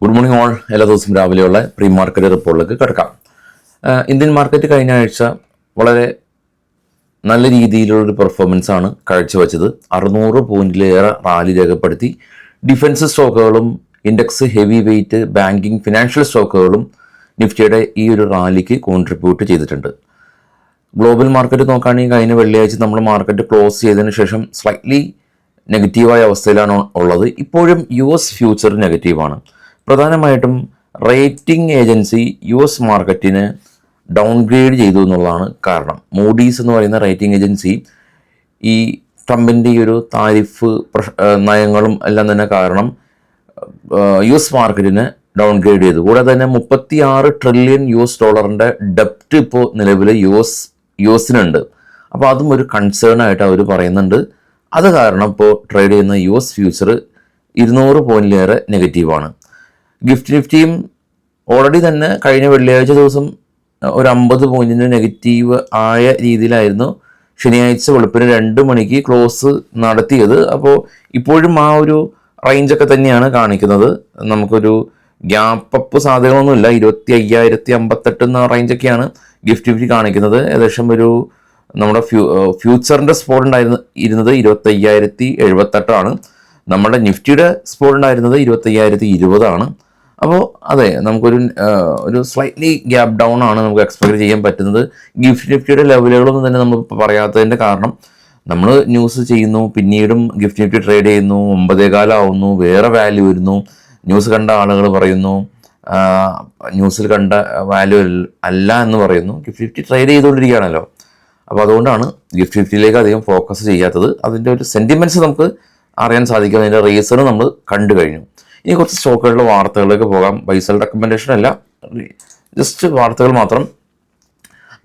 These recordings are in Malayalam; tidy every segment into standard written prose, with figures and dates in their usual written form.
Good morning all. എല്ലാ ദിവസവും രാവിലെയുള്ള പ്രീ മാർക്കറ്റ് റിപ്പോർട്ടിലേക്ക് കിടക്കാം. ഇന്ത്യൻ മാർക്കറ്റ് കഴിഞ്ഞ ആഴ്ച വളരെ നല്ല രീതിയിലുള്ളൊരു പെർഫോമൻസ് ആണ് കാഴ്ചവെച്ചത്. 600 പോയിന്റിലേറെ റാലി രേഖപ്പെടുത്തി. ഡിഫൻസ് സ്റ്റോക്കുകളും index heavyweight banking financial സ്റ്റോക്കുകളും നിഫ്റ്റിയുടെ ഈ ഒരു റാലിക്ക് കോൺട്രിബ്യൂട്ട് ചെയ്തിട്ടുണ്ട്. ഗ്ലോബൽ മാർക്കറ്റ് നോക്കുകയാണെങ്കിൽ കഴിഞ്ഞ വെള്ളിയാഴ്ച നമ്മൾ മാർക്കറ്റ് ക്ലോസ് ചെയ്തതിന് ശേഷം സ്ലൈറ്റ്ലി നെഗറ്റീവായ അവസ്ഥയിലാണ് ഉള്ളത്. ഇപ്പോഴും US ഫ്യൂച്ചർ നെഗറ്റീവാണ്. പ്രധാനമായിട്ടും റേറ്റിംഗ് ഏജൻസി US മാർക്കറ്റിന് ഡൗൺഗ്രേഡ് ചെയ്തു എന്നുള്ളതാണ് കാരണം. മൂഡീസ് എന്ന് പറയുന്ന റേറ്റിംഗ് ഏജൻസി ഈ ട്രംപിൻ്റെ ഈ ഒരു താരിഫ് നയങ്ങളും എല്ലാം തന്നെ കാരണം US മാർക്കറ്റിന് ഡൗൺഗ്രേഡ് ചെയ്തു. കൂടാതെ തന്നെ $36 ട്രില്യൺ ഡെപ്റ്റ് ഇപ്പോൾ നിലവിൽ യുഎസിനുണ്ട്. അപ്പോൾ അതും ഒരു കൺസേൺ ആയിട്ട് അവർ പറയുന്നുണ്ട്. അത് കാരണം ഇപ്പോൾ ട്രേഡ് ചെയ്യുന്ന US ഫ്യൂച്ചർ 200 പോയിന്റിലേറെ നെഗറ്റീവാണ്. ഗിഫ്റ്റ് നിഫ്റ്റിയും ഓൾറെഡി തന്നെ കഴിഞ്ഞ വെള്ളിയാഴ്ച ദിവസം ഒരു 50 പോയിന്റിന് നെഗറ്റീവ് ആയ രീതിയിലായിരുന്നു ശനിയാഴ്ച വെളുപ്പിന് 2 മണിക്ക് ക്ലോസ് നടത്തിയത്. അപ്പോൾ ഇപ്പോഴും ആ ഒരു റേഞ്ചൊക്കെ തന്നെയാണ് കാണിക്കുന്നത്. നമുക്കൊരു ഗ്യാപ്പ് അപ്പ് സാധ്യതകളൊന്നുമില്ല. 25,058 എന്ന റേഞ്ചൊക്കെയാണ് ഗിഫ്റ്റ് നിഫ്റ്റി കാണിക്കുന്നത്. ഏകദേശം ഒരു നമ്മുടെ ഫ്യൂച്ചറിൻ്റെ സ്പോട്ട് ഇരുന്നത് 25,078 നമ്മുടെ നിഫ്റ്റിയുടെ സ്പോട്ട് ഉണ്ടായിരുന്നത് 25,020 അപ്പോൾ അതെ, നമുക്കൊരു സ്ലൈറ്റ്ലി ഗ്യാപ്പ് ഡൗൺ ആണ് നമുക്ക് എക്സ്പെക്ട് ചെയ്യാൻ പറ്റുന്നത്. ഗിഫ്റ്റ് നിഫ്റ്റിയുടെ ലെവലുകളൊന്നും തന്നെ നമ്മൾ പറയാത്തതിൻ്റെ കാരണം നമ്മൾ ന്യൂസ് ചെയ്യുന്നു, പിന്നീടും ഗിഫ്റ്റ് നിഫ്റ്റി ട്രേഡ് ചെയ്യുന്നു, 9:15 ആവുന്നു, വേറെ വാല്യൂ വരുന്നു, ന്യൂസ് കണ്ട ആളുകൾ പറയുന്നു ന്യൂസിൽ കണ്ട വാല്യൂ അല്ല എന്ന് പറയുന്നു. ഗിഫ്റ്റ് നിഫ്റ്റി ട്രേഡ് ചെയ്തുകൊണ്ടിരിക്കുകയാണല്ലോ. അപ്പോൾ അതുകൊണ്ടാണ് ഗിഫ്റ്റ് നിഫ്റ്റിയിലേക്ക് അധികം ഫോക്കസ് ചെയ്യാത്തത്. അതിൻ്റെ ഒരു സെൻറ്റിമെൻറ്റ്സ് നമുക്ക് അറിയാൻ സാധിക്കും. അതിൻ്റെ റീസൺ നമ്മൾ കണ്ടു കഴിഞ്ഞു. ഇനി കുറച്ച് സ്റ്റോക്കുകളുടെ വാർത്തകളിലേക്ക് പോകാം. ബൈസൽ റെക്കമെൻഡേഷൻ അല്ല, ജസ്റ്റ് വാർത്തകൾ മാത്രം.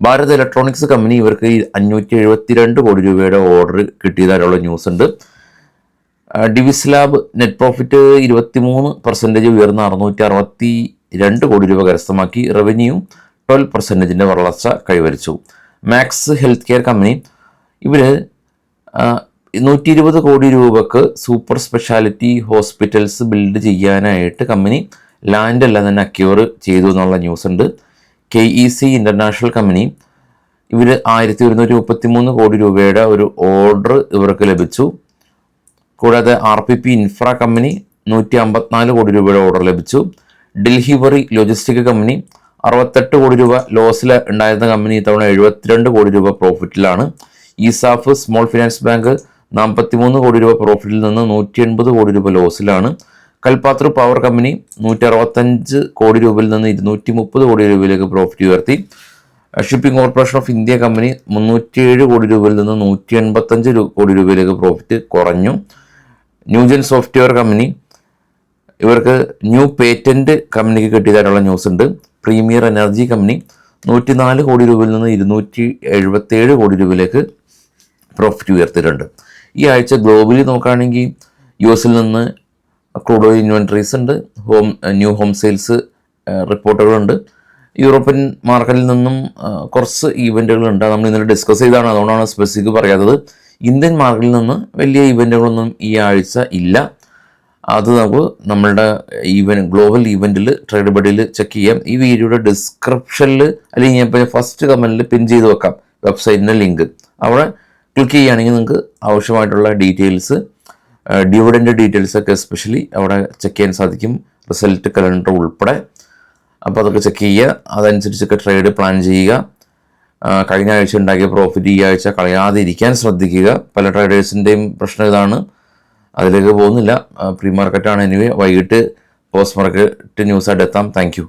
ഭാരത് ഇലക്ട്രോണിക്സ് കമ്പനി ഇവർക്ക് 572 കോടി രൂപയുടെ ഓർഡർ കിട്ടിയതായിട്ടുള്ള ന്യൂസ് ഉണ്ട്. ഡിവിസ് ലാബ് നെറ്റ് പ്രോഫിറ്റ് 23% ഉയർന്ന് 662 കോടി രൂപ കരസ്ഥമാക്കി. റവന്യൂ 12% വളർച്ച കൈവരിച്ചു. മാക്സ് ഹെൽത്ത് കെയർ കമ്പനി ഇവർ 120 കോടി രൂപക്ക് സൂപ്പർ സ്പെഷ്യാലിറ്റി ഹോസ്പിറ്റൽസ് ബിൽഡ് ചെയ്യാനായിട്ട് കമ്പനി ലാൻഡ് എല്ലാം തന്നെ അക്യൂർ ചെയ്തു എന്നുള്ള ന്യൂസ് ഉണ്ട്. KEC ഇൻ്റർനാഷണൽ കമ്പനി ഇവർ 1133 കോടി രൂപയുടെ ഒരു ഓർഡർ ഇവർക്ക് ലഭിച്ചു. കൂടാതെ RPP ഇൻഫ്ര കമ്പനി 154 കോടി രൂപയുടെ ഓർഡർ ലഭിച്ചു. ഡെലിവറി ലോജിസ്റ്റിക് കമ്പനി 68 കോടി രൂപ ലോസിൽ ഉണ്ടായിരുന്ന കമ്പനി ഇത്തവണ 72 കോടി രൂപ പ്രോഫിറ്റിലാണ്. ഈസാഫ് സ്മോൾ ഫിനാൻസ് ബാങ്ക് 43 കോടി രൂപ പ്രോഫിറ്റിൽ നിന്ന് 180 കോടി രൂപ ലോസിലാണ്. കൽപാത്ര പവർ കമ്പനി 165 കോടി രൂപയിൽ നിന്ന് 230 കോടി രൂപയിലേക്ക് പ്രോഫിറ്റ് ഉയർത്തി. Shipping corporation of India company 307 കോടി രൂപയിൽ നിന്ന് 185 കോടി രൂപയിലേക്ക് പ്രോഫിറ്റ് കുറഞ്ഞു. ന്യൂജൻ സോഫ്റ്റ്വെയർ കമ്പനി ഇവർക്ക് ന്യൂ പേറ്റന്റ് കമ്പനിക്ക് കിട്ടിയതായിട്ടുള്ള ന്യൂസ് ഉണ്ട്. പ്രീമിയർ എനർജി കമ്പനി 104 കോടി രൂപയിൽ നിന്ന് 277 കോടി രൂപയിലേക്ക് പ്രോഫിറ്റ് ഉയർത്തിയിട്ടുണ്ട്. ഈ ആഴ്ച ഗ്ലോബലി നോക്കുകയാണെങ്കിൽ US നിന്ന് ക്രൂഡ് ഓയിൽ ഇൻവെൻട്രീസ് ഉണ്ട്, ന്യൂ ഹോം സെയിൽസ് റിപ്പോർട്ടുകളുണ്ട്. യൂറോപ്യൻ മാർക്കറ്റിൽ നിന്നും കുറച്ച് ഈവൻറ്റുകളുണ്ട്. നമ്മൾ ഇന്നലെ ഡിസ്കസ് ചെയ്താണ്, അതുകൊണ്ടാണ് സ്പെസിഫിക് പറയാത്തത്. ഇന്ത്യൻ മാർക്കറ്റിൽ നിന്ന് വലിയ ഈവൻറ്റുകളൊന്നും ഈ ആഴ്ച ഇല്ല. അത് നമുക്ക് നമ്മളുടെ ഗ്ലോബൽ ഈവൻറ്റിൽ ട്രേഡ് ബഡിയിൽ ചെക്ക് ചെയ്യാം. ഈ വീഡിയോയുടെ ഡിസ്ക്രിപ്ഷനിൽ അല്ലെങ്കിൽ ഞാൻ ഫസ്റ്റ് കമൻറ്റിൽ പിൻ ചെയ്ത് വെക്കാം വെബ്സൈറ്റിൻ്റെ ലിങ്ക്. അവിടെ ക്ലിക്ക് ചെയ്യുകയാണെങ്കിൽ നിങ്ങൾക്ക് ആവശ്യമായിട്ടുള്ള ഡീറ്റെയിൽസ്, ഡിവിഡൻഡ് ഡീറ്റെയിൽസ് ഒക്കെ എസ്പെഷ്യലി അവിടെ ചെക്ക് ചെയ്യാൻ സാധിക്കും, റിസൾട്ട് കലണ്ടർ ഉൾപ്പെടെ. അപ്പോൾ അതൊക്കെ ചെക്ക് ചെയ്യുക, അതനുസരിച്ചൊക്കെ ട്രേഡ് പ്ലാൻ ചെയ്യുക. കഴിഞ്ഞ ആഴ്ച ഉണ്ടാക്കിയ പ്രോഫിറ്റ് ഈ ആഴ്ച കളയാതെ ഇരിക്കാൻ ശ്രദ്ധിക്കുക. പല ട്രേഡേഴ്സിൻ്റെയും പ്രശ്നം ഇതാണ്. അതിലേക്ക് പോകുന്നില്ല. പ്രീ മാർക്കറ്റാണ്. എനിവേ വൈകിട്ട് പോസ്റ്റ് മാർക്കറ്റ് ന്യൂസായിട്ട് എത്താം. Thank you.